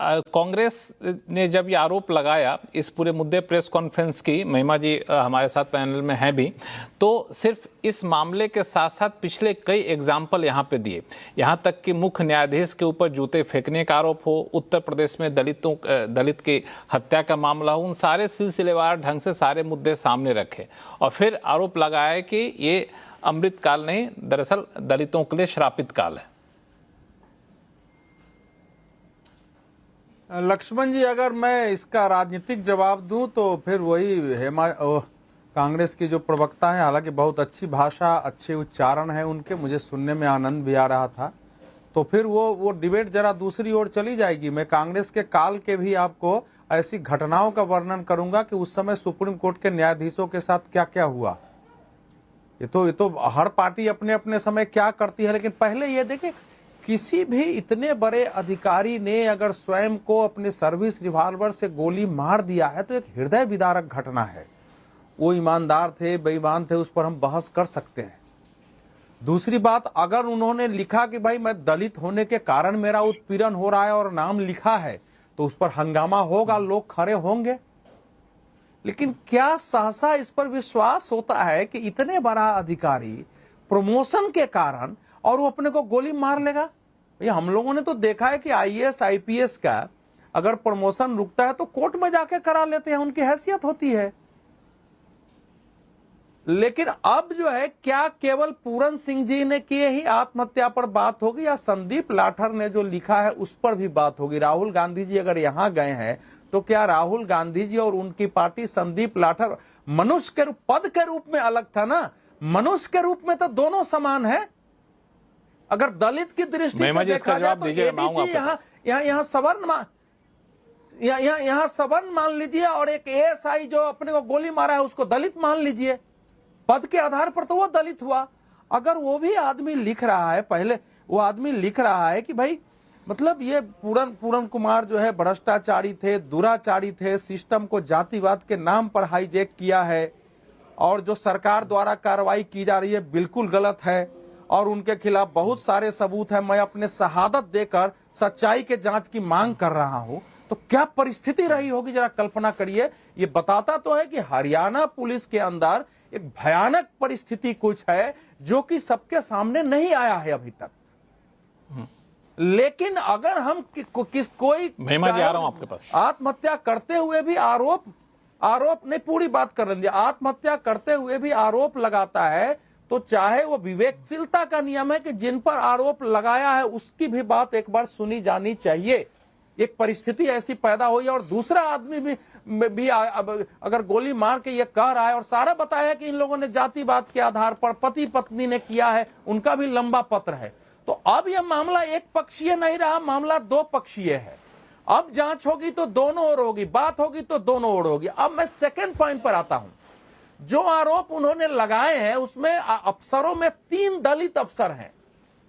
कांग्रेस ने जब ये आरोप लगाया इस पूरे मुद्दे प्रेस कॉन्फ्रेंस की, महिमा जी हमारे साथ पैनल में हैं भी, तो सिर्फ इस मामले के साथ साथ पिछले कई एग्जाम्पल यहाँ पे दिए, यहाँ तक कि मुख्य न्यायाधीश के ऊपर जूते फेंकने का आरोप हो, उत्तर प्रदेश में दलित की हत्या का मामला हो, उन सारे सिलसिलेवार ढंग से सारे मुद्दे सामने रखे और फिर आरोप लगाया कि ये अमृत काल नहीं, दरअसल दलितों के लिए श्रापित काल है। लक्ष्मण जी, अगर मैं इसका राजनीतिक जवाब दूं तो फिर वही कांग्रेस की जो प्रवक्ता है, हालांकि बहुत अच्छी भाषा, अच्छे उच्चारण है उनके, मुझे सुनने में आनंद भी आ रहा था, तो फिर वो डिबेट जरा दूसरी ओर चली जाएगी। मैं कांग्रेस के काल के भी आपको ऐसी घटनाओं का वर्णन करूंगा कि उस समय सुप्रीम कोर्ट के न्यायाधीशों के साथ क्या क्या हुआ। ये तो हर पार्टी अपने अपने समय क्या करती है, लेकिन पहले ये देखिए, किसी भी इतने बड़े अधिकारी ने अगर स्वयं को अपने सर्विस रिवॉल्वर से गोली मार दिया है तो एक हृदय विदारक घटना है। वो ईमानदार थे, बेईमान थे, उस पर हम बहस कर सकते हैं। दूसरी बात, अगर उन्होंने लिखा कि भाई मैं दलित होने के कारण मेरा उत्पीड़न हो रहा है और नाम लिखा है, तो उस पर हंगामा होगा, लोग खड़े होंगे। लेकिन क्या सहसा इस पर विश्वास होता है कि इतने बड़ा अधिकारी प्रमोशन के कारण और वो अपने को गोली मार लेगा? भैया, हम लोगों ने तो देखा है कि आईएएस आईपीएस का अगर प्रमोशन रुकता है तो कोर्ट में जाके करा लेते हैं, उनकी हैसियत होती है। लेकिन अब जो है, क्या केवल पूरन सिंह जी ने किए ही आत्महत्या पर बात होगी या संदीप लाठर ने जो लिखा है उस पर भी बात होगी? राहुल गांधी जी अगर यहां गए हैं तो क्या राहुल गांधी जी और उनकी पार्टी संदीप लाठर मनुष्य के रूप, पद के रूप में अलग था ना, मनुष्य के रूप में तो दोनों समान है। अगर दलित की दृष्टि से देखा जाए तो एडीजी यहाँ सवर्ण मान लीजिए और एक एएसआई जो अपने को गोली मारा है उसको दलित मान लीजिए, पद के आधार पर तो वो दलित हुआ। अगर वो भी आदमी लिख रहा है, पहले वो आदमी लिख रहा है कि भाई मतलब ये पूरन कुमार जो है भ्रष्टाचारी थे, दुराचारी थे, सिस्टम को जातिवाद के नाम पर हाईजैक किया है और जो सरकार द्वारा कार्रवाई की जा रही है बिल्कुल गलत है और उनके खिलाफ बहुत सारे सबूत हैं, मैं अपने शहादत देकर सच्चाई के जांच की मांग कर रहा हूं, तो क्या परिस्थिति रही होगी जरा कल्पना करिए। ये बताता तो है कि हरियाणा पुलिस के अंदर एक भयानक परिस्थिति कुछ है जो कि सबके सामने नहीं आया है अभी तक। लेकिन अगर हम कोई महिमा जी, आ रहा हूं आपके पास, आत्महत्या करते हुए भी आरोप नहीं, पूरी बात कर रहे, आत्महत्या करते हुए भी आरोप लगाता है, तो चाहे वो विवेकशीलता का नियम है कि जिन पर आरोप लगाया है उसकी भी बात एक बार सुनी जानी चाहिए। एक परिस्थिति ऐसी पैदा हुई और दूसरा आदमी भी अगर गोली मार के ये कह रहा है और सारा बताया कि इन लोगों ने जातिवाद के आधार पर पति पत्नी ने किया है, उनका भी लंबा पत्र है, तो अब यह मामला एक पक्षीय नहीं रहा, मामला दो पक्षीय है। अब जांच होगी तो दोनों ओर होगी, बात होगी तो दोनों ओर होगी। अब मैं सेकंड पॉइंट पर आता हूं। जो आरोप उन्होंने लगाए हैं उसमें अफसरों में 3 दलित अफसर हैं।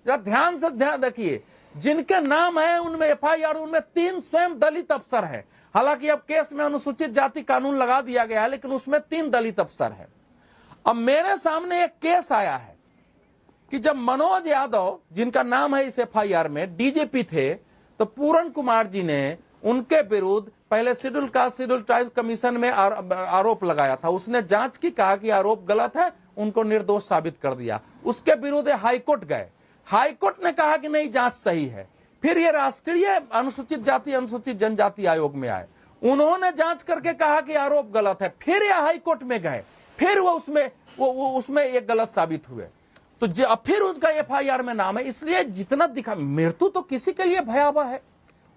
जरा ध्यान से ध्यान रखिए, जिनके नाम है उनमें एफआईआर, उनमें 3 स्वयं दलित अफसर हैं। हालांकि अब केस में अनुसूचित जाति कानून लगा दिया गया है, लेकिन उसमें 3 दलित अफसर हैं। अब मेरे सामने एक केस आया है कि जब मनोज यादव, जिनका नाम है इस एफआईआर में, डीजीपी थे, तो पूरन कुमार जी ने उनके विरुद्ध पहले schedule caste schedule tribe commission में आरोप लगाया था। उसने जांच की, कहा कि आरोप गलत है, उनको निर्दोष साबित कर दिया। उसके विरुद्ध हाईकोर्ट गए, हाईकोर्ट ने कहा कि नहीं, जांच सही है। फिर ये राष्ट्रीय अनुसूचित जाति अनुसूचित जनजाति आयोग में आए, उन्होंने जांच करके कहा कि आरोप गलत है। फिर ये हाईकोर्ट में गए, फिर वो उसमें एक गलत साबित हुए, तो फिर उसका एफआईआर में नाम है। इसलिए जितना दिखा, मृत्यु तो किसी के लिए भयावह है,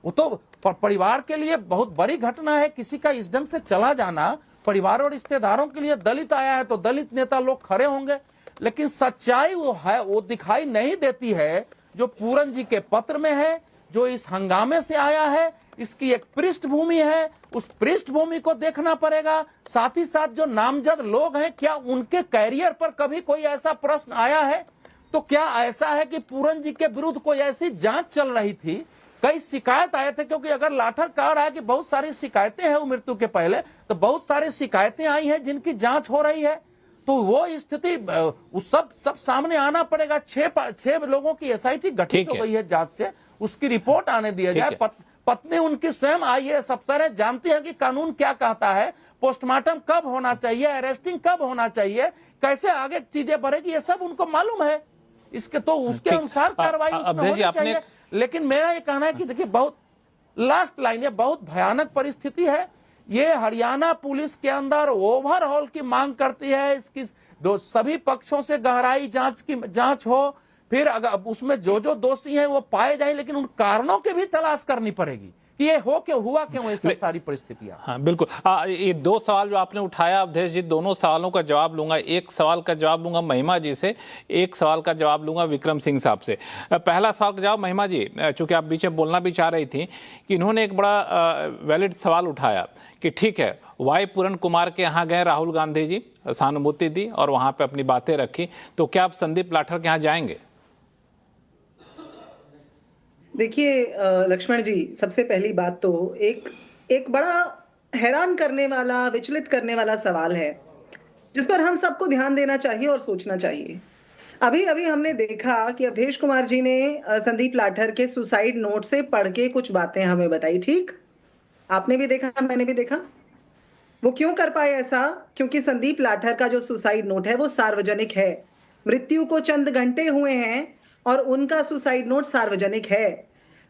वो तो परिवार के लिए बहुत बड़ी घटना है। किसी का इस ढंग से चला जाना परिवार और रिश्तेदारों के लिए, दलित आया है तो दलित नेता लोग खड़े होंगे, लेकिन सच्चाई वो है, वो दिखाई नहीं देती है जो पूरन जी के पत्र में है, जो इस हंगामे से आया है। इसकी एक पृष्ठभूमि है, उस पृष्ठभूमि को देखना पड़ेगा। साथ ही साथ जो नामजद लोग हैं, क्या उनके कैरियर पर कभी कोई ऐसा प्रश्न आया है? तो क्या ऐसा है कि पूरन जी के विरुद्ध कोई ऐसी जांच चल रही थी? कई शिकायत आए थे, क्योंकि अगर लाठर कह रहा है कि बहुत सारी शिकायतें हैं मृत्यु के पहले, तो बहुत सारी शिकायतें आई हैं जिनकी जांच हो रही है। तो वो स्थिति सब सामने आना पड़ेगा। 6 लोगों की एसआईटी गठित हो गई है जांच से, उसकी रिपोर्ट आने दिया जाए। पत्नी उनकी स्वयं आईएएस अफसर है, जानती है कि कानून क्या कहता है, पोस्टमार्टम कब होना चाहिए, अरेस्टिंग कब होना चाहिए, कैसे आगे चीजें बढ़ेगी, ये सब उनको मालूम है। इसके तो उसके अनुसार कार्रवाई उसमें होनी चाहिए। लेकिन मेरा ये कहना है कि देखिए, बहुत लास्ट लाइन, ये बहुत भयानक परिस्थिति है। ये हरियाणा पुलिस के अंदर ओवरऑल की मांग करती है, इसकी सभी पक्षों से गहराई जांच हो, फिर अगर उसमें जो जो दोषी हैं वो पाए जाए, लेकिन उन कारणों की भी तलाश करनी पड़ेगी कि ये हुआ क्यों ये सब सारी परिस्थितियां। हाँ बिल्कुल। ये दो सवाल जो आपने उठाया अवधेश जी, दोनों सवालों का जवाब लूंगा। एक सवाल का जवाब लूंगा महिमा जी से, एक सवाल का जवाब लूंगा विक्रम सिंह साहब से। पहला सवाल का जवाब महिमा जी, चूंकि आप बीच में बोलना भी चाह रही थी, कि इन्होंने एक बड़ा वैलिड सवाल उठाया कि ठीक है, वाई पूरन कुमार के यहाँ गए राहुल गांधी जी, सहानुभूति दी और वहाँ पर अपनी बातें रखी, तो क्या आप संदीप लाठर के यहाँ जाएंगे? देखिए लक्ष्मण जी, सबसे पहली बात तो एक बड़ा हैरान करने वाला, विचलित करने वाला सवाल है, जिस पर हम सबको ध्यान देना चाहिए और सोचना चाहिए। अभी अभी हमने देखा कि अवधेश कुमार जी ने संदीप लाठर के सुसाइड नोट से पढ़ के कुछ बातें हमें बताई। ठीक, आपने भी देखा, मैंने भी देखा। वो क्यों कर पाए ऐसा? क्योंकि संदीप लाठर का जो सुसाइड नोट है वो सार्वजनिक है। मृत्यु को चंद घंटे हुए हैं और उनका सुसाइड नोट सार्वजनिक है।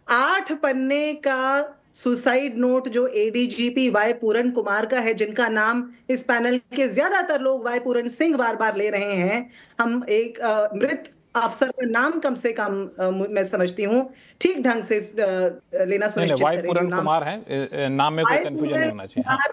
8 पन्ने का सुसाइड नोट जो एडीजीपी वाई पूरन कुमार का है, जिनका नाम इस पैनल के ज्यादातर लोग वाई पूरन सिंह बार बार ले रहे हैं, हम एक मृत अफसर का नाम कम से कम मैं समझती हूँ ठीक ढंग से लेना सुनिश्चित वाई पूरन कुमार है, नाम में कोई कंफ्यूजन नहीं होना चाहिए। हाँ।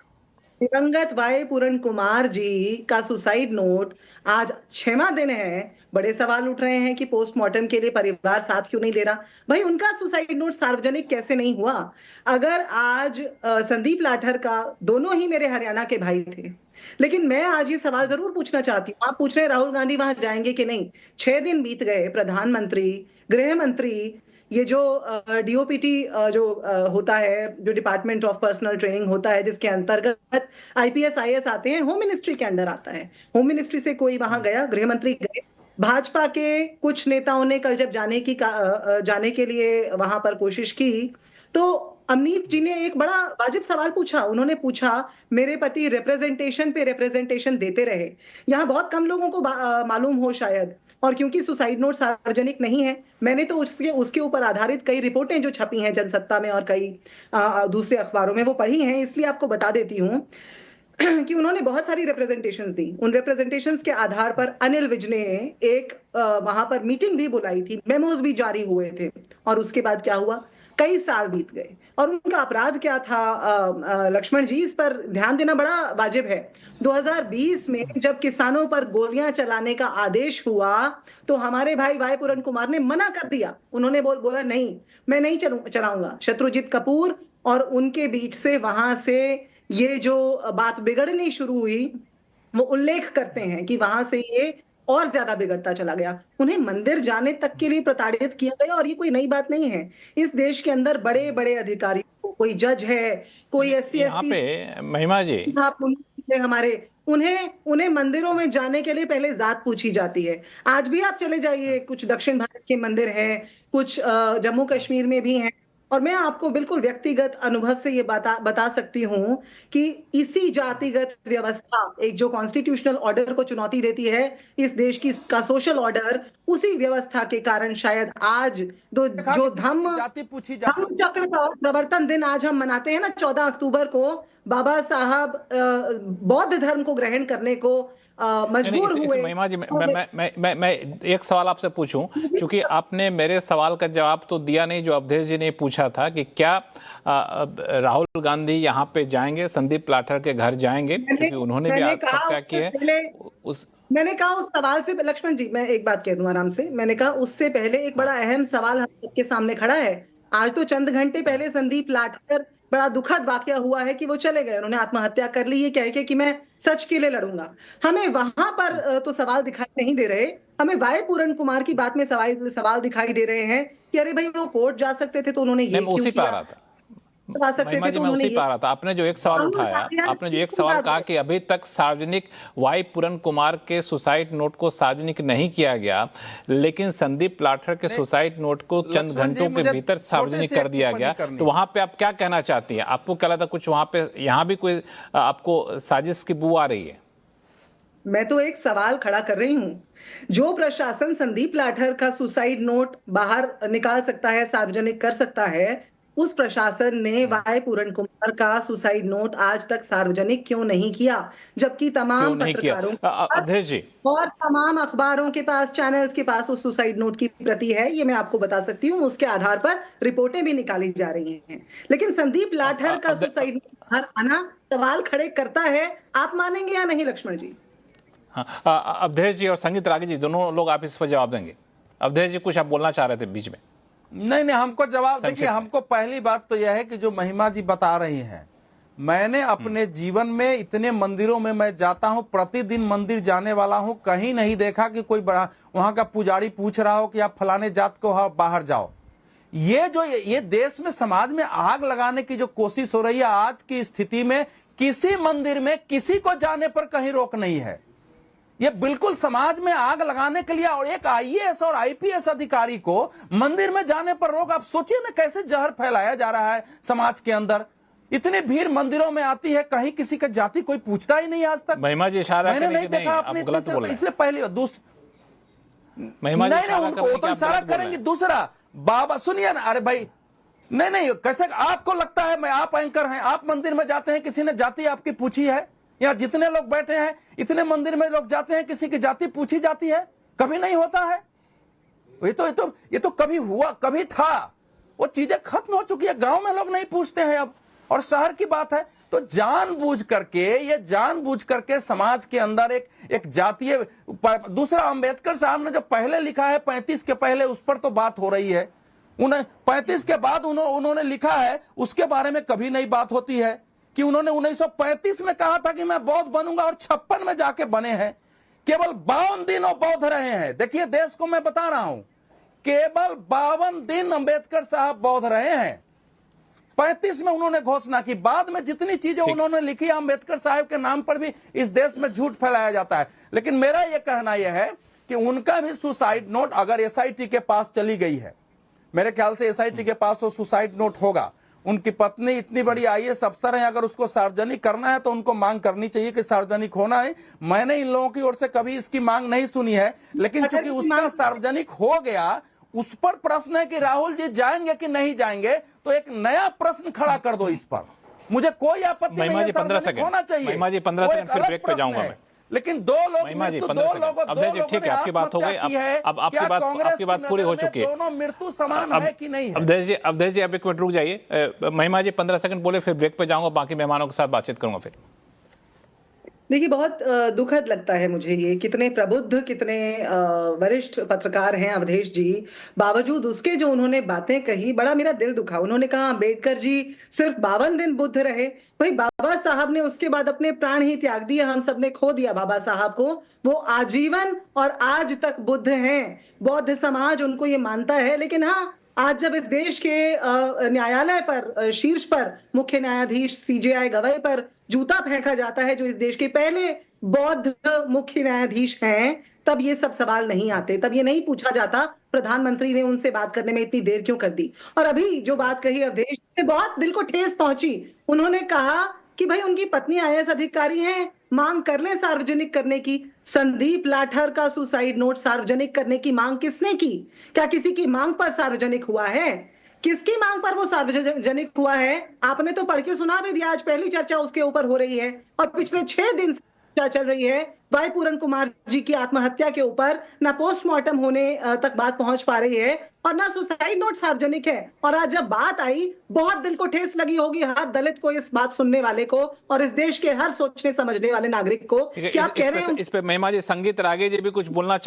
दिवंगत वाई पूरन कुमार जी का सुसाइड नोट आज 6वां दिन है। बड़े सवाल उठ रहे हैं कि पोस्टमार्टम के लिए परिवार साथ क्यों नहीं दे रहा। भाई, उनका सुसाइड नोट सार्वजनिक कैसे नहीं हुआ? अगर आज संदीप लाठर का, दोनों ही मेरे हरियाणा के भाई थे, लेकिन मैं आज ये सवाल जरूर पूछना चाहती हूँ। आप पूछ रहे हैं राहुल गांधी वहां जाएंगे कि नहीं। 6 दिन बीत गए, प्रधानमंत्री, गृह मंत्री, ये जो डीओपीटी जो होता है, जो डिपार्टमेंट ऑफ पर्सनल ट्रेनिंग होता है, जिसके अंतर्गत आईपीएस आईएएस आते हैं, होम मिनिस्ट्री के अंडर आता है। होम मिनिस्ट्री से कोई वहां गया? गृह मंत्री गए। भाजपा के कुछ नेताओं ने कल जब जाने के लिए वहां पर कोशिश की, तो अमनीत जी ने एक बड़ा वाजिब सवाल पूछा। उन्होंने पूछा, मेरे पति रिप्रेजेंटेशन पे रिप्रेजेंटेशन देते रहे। यहाँ बहुत कम लोगों को मालूम हो शायद, और क्योंकि सुसाइड नोट सार्वजनिक नहीं है, मैंने तो उसके ऊपर आधारित कई रिपोर्टें जो छपी हैं जनसत्ता में और कई दूसरे अखबारों में, वो पढ़ी हैं, इसलिए आपको बता देती हूँ कि उन्होंने बहुत सारी रिप्रेजेंटेशंस दी। उन रिप्रेजेंटेशंस के आधार पर अनिल विज ने एक वहां पर मीटिंग भी बुलाई थी, मेमोज भी जारी हुए थे, और उसके बाद क्या हुआ? कई साल बीत गए। और उनका अपराध क्या था लक्ष्मण जी, इस पर ध्यान देना बड़ा वाजिब है। 2020 में जब किसानों पर गोलियां चलाने का आदेश हुआ, तो हमारे भाई वाई पूरन कुमार ने मना कर दिया। उन्होंने बोला नहीं, मैं नहीं चलाऊंगा। शत्रुजीत कपूर और उनके बीच से वहां से ये जो बात बिगड़नी शुरू हुई, वो उल्लेख करते हैं कि वहां से ये और ज्यादा बिगड़ता चला गया। उन्हें मंदिर जाने तक के लिए प्रताड़ित किया गया, और ये कोई नई बात नहीं है। इस देश के अंदर बड़े बड़े अधिकारी, कोई जज है, कोई SC ST महिमा जी, हमारे, उन्हें मंदिरों में जाने के लिए पहले जात पूछी जाती है। आज भी आप चले जाइए, कुछ दक्षिण भारत के मंदिर हैं, कुछ जम्मू कश्मीर में भी हैं, और मैं आपको बिल्कुल व्यक्तिगत अनुभव से ये बता सकती हूं कि इसी जातिगत व्यवस्था, एक जो कॉन्स्टिट्यूशनल ऑर्डर को चुनौती देती है, इस देश का सोशल ऑर्डर, उसी व्यवस्था के कारण शायद आज जो धम्म चक्र प्रवर्तन दिन आज हम मनाते हैं ना, 14 अक्टूबर को, बाबा साहब बौद्ध धर्म को ग्रहण करने को मजबूर हुए। महिमा जी, मैं एक सवाल आपसे पूछूं, क्योंकि आपने मेरे सवाल का जवाब तो दिया नहीं जो अवधेश जी ने पूछा था कि क्या राहुल गांधी यहाँ पे जाएंगे, संदीप लाठर के घर जाएंगे, क्योंकि उन्होंने भी आत्महत्या की है। मैंने कहा उस सवाल से, लक्ष्मण जी मैं एक बात कह दूं आराम से, मैंने कहा उससे पहले एक बड़ा अहम सवाल हम सबके सामने खड़ा है। आज तो चंद घंटे पहले संदीप लाठर, बड़ा दुखद वाकया हुआ है कि वो चले गए, उन्होंने आत्महत्या कर ली, ये कह के कि मैं सच के लिए लड़ूंगा। हमें वहां पर तो सवाल दिखाई नहीं दे रहे, हमें वाई पूरन कुमार की बात में सवाल दिखाई दे रहे हैं कि अरे भाई वो कोर्ट जा सकते थे तो उन्होंने ये क्यों किया। करवा सकते महिमा थे जी, तो मैं उन्होंने उसी पे आ रहा था। आपने जो एक सवाल राहुल उठाया, गांधी ने आपने जो एक पूरी सवाल बात कहा बोली। कि अभी तक सार्वजनिक वाई पूरन कुमार के सुसाइड नोट को सार्वजनिक नहीं किया गया, लेकिन संदीप लाठर के सुसाइड नोट को चंद लक्ष्मण जी, घंटों के मुझे भीतर छोटी सार्वजनिक सी कर एक दिया टिप्पणी गया, करनी तो है। वहां पे आप क्या कहना चाहती हैं? आपको क्या लगता है कुछ वहां पे यहाँ भी कोई आपको साजिश की बू आ रही है? मैं तो एक सवाल खड़ा कर रही हूं। जो प्रशासन संदीप लाठर का सुसाइड नोट बाहर निकाल सकता है, सार्वजनिक कर सकता है, उस प्रशासन ने वाई पूरन कुमार का सुसाइड नोट आज तक सार्वजनिक क्यों नहीं किया? जबकि क्यों तमाम नहीं किया? पत्रकारों के पास अवधेश जी, और तमाम अखबारों के पास, चैनल्स के पास उस सुसाइड नोट की प्रति है, ये मैं आपको बता सकती हूँ। उसके आधार पर रिपोर्टें भी निकाली जा रही हैं। लेकिन संदीप लाठर का सुसाइड नोट बाहर आना सवाल खड़े करता है। आप मानेंगे या नहीं लक्ष्मण जी? हाँ, अवधेश जी और संगीत रागी जी, दोनों लोग आप इस पर जवाब देंगे। अवधेश जी, कुछ आप बोलना चाह रहे थे बीच में। नहीं, हमको जवाब देखिए। संक्षिप्त में। हमको पहली बात तो यह है कि जो महिमा जी बता रही हैं, मैंने अपने जीवन में इतने मंदिरों में मैं जाता हूं, प्रतिदिन मंदिर जाने वाला हूं, कहीं नहीं देखा कि कोई बड़ा वहां का पुजारी पूछ रहा हो कि आप फलाने जात को बाहर जाओ। ये देश में समाज में आग लगाने की जो कोशिश हो रही है आज की स्थिति में, किसी मंदिर में किसी को जाने पर कहीं रोक नहीं है। ये बिल्कुल समाज में आग लगाने के लिए, और एक आईएएस और आईपीएस अधिकारी को मंदिर में जाने पर रोक। आप सोचिए ना कैसे जहर फैलाया जा रहा है समाज के अंदर। इतनी भीड़ मंदिरों में आती है, कहीं किसी का जाति कोई पूछता ही नहीं आज तक। महिमा जी इशारा मैंने करें नहीं कि नहीं, देखा आप अपने गलत बोल रहे हैं। इसलिए पहली महिमा जी नहीं इशारा उनको कर रहे हैं वो कि तो आप इशारा गलत बोल रहे करेंगे। हैं। दूसरा बाबा सुनिए ना, अरे भाई नहीं कैसे आपको लगता है मैं आप एंकर हैं, आप मंदिर में जाते हैं, किसी ने जाति आपकी पूछी है? यहाँ जितने लोग बैठे हैं, इतने मंदिर में लोग जाते हैं, किसी की जाति पूछी जाती है? कभी नहीं होता है। ये तो कभी हुआ, कभी था, वो चीजें खत्म हो चुकी है। गांव में लोग नहीं पूछते हैं अब, और शहर की बात है तो जानबूझ करके समाज के अंदर एक जातीय। दूसरा, अंबेडकर साहब ने जो पहले लिखा है 35 के पहले, उस पर तो बात हो रही है। 35 के बाद उन्होंने लिखा है, उसके बारे में कभी नहीं बात होती है कि उन्होंने 1935 में कहा था कि मैं बौद्ध बनूंगा, और 56 में जाके बने हैं। केवल 52 दिन वो बौद्ध रहे हैं। देखिए देश को मैं बता रहा हूं, केवल 52 दिन अंबेडकर साहब बौद्ध रहे हैं। 35 में उन्होंने घोषणा की। बाद में जितनी चीजें उन्होंने लिखी, अंबेडकर साहब के नाम पर भी इस देश में झूठ फैलाया जाता है। लेकिन मेरा यह कहना यह है कि उनका भी सुसाइड नोट अगर एसआईटी के पास चली गई है, मेरे ख्याल से एसआईटी के पास वो सुसाइड नोट होगा। उनकी पत्नी इतनी बड़ी आईएएस अफसर है, अगर उसको सार्वजनिक करना है तो उनको मांग करनी चाहिए कि सार्वजनिक होना है। मैंने इन लोगों की ओर से कभी इसकी मांग नहीं सुनी है, लेकिन चूंकि उसका सार्वजनिक हो गया, उस पर प्रश्न है कि राहुल जी जाएंगे कि नहीं जाएंगे। तो एक नया प्रश्न खड़ा कर दो इस पर। मुझे कोई आपत्ति नहीं है, 15 सार्वजनिक होना चाहिए। महिमा जी 15 सेकंड, फिर ब्रेक पे जाऊंगा मैं। लेकिन दो लोग महिमा जी मृत्यु, 15 दो सेकंड। लोगों अवधेश जी, ठीक है, आपकी बात हो गई। अब आपकी बात पूरी हो चुकी है। दोनों मृत्यु समान है कि नहीं है? अवधेश जी, आप एक मिनट रुक जाइए। महिमा जी 15 सेकंड बोले, फिर ब्रेक पे जाऊंगा, बाकी मेहमानों के साथ बातचीत करूंगा फिर। देखिए, बहुत दुखद लगता है मुझे ये, कितने प्रबुद्ध, कितने वरिष्ठ पत्रकार हैं अवधेश जी, बावजूद उसके जो उन्होंने बातें कही, बड़ा मेरा दिल दुखा। उन्होंने कहा अम्बेडकर जी सिर्फ 52 दिन बुद्ध रहे। भाई बाबा साहब ने उसके बाद अपने प्राण ही त्याग दिए, हम सब ने खो दिया बाबा साहब को। वो आजीवन और आज तक बुद्ध हैं, बौद्ध समाज उनको ये मानता है। लेकिन हाँ, आज जब इस देश के न्यायालय पर, शीर्ष पर, मुख्य न्यायाधीश सीजेआई गवाई पर जूता फेंका जाता है, जो इस देश के पहले बौद्ध मुख्य न्यायाधीश हैं, तब ये सब सवाल नहीं आते। तब ये नहीं पूछा जाता प्रधानमंत्री ने उनसे बात करने में इतनी देर क्यों कर दी। और अभी जो बात कही अवधेश ने, बहुत दिल को ठेस पहुंची। उन्होंने कहा कि भाई उनकी पत्नी आईएएस अधिकारी हैं, मांग कर लें सार्वजनिक करने की। संदीप लाठर का सुसाइड नोट सार्वजनिक करने की मांग किसने की? क्या किसी की मांग पर सार्वजनिक हुआ है? किसकी मांग पर वो सार्वजनिक हुआ है? आपने तो पढ़ के सुना भी दिया। आज पहली चर्चा उसके ऊपर हो रही है, और पिछले 6 दिन से चल रही है वाई पूरन कुमार जी की आत्महत्या के ऊपर। ना पोस्टमार्टम होने तक बात पहुंच पा रही है, और ना सुसाइड नोट सार्वजनिक है। और आज जब बात आई, बहुत दिल को ठेस लगी होगी हर दलित को, इस बात सुनने वाले को, और इस देश के हर सोचने समझने वाले नागरिक को। क्या कह रहे हैं इस पे महिमा जी, संगीत रागे जी भी कुछ बोलना चाह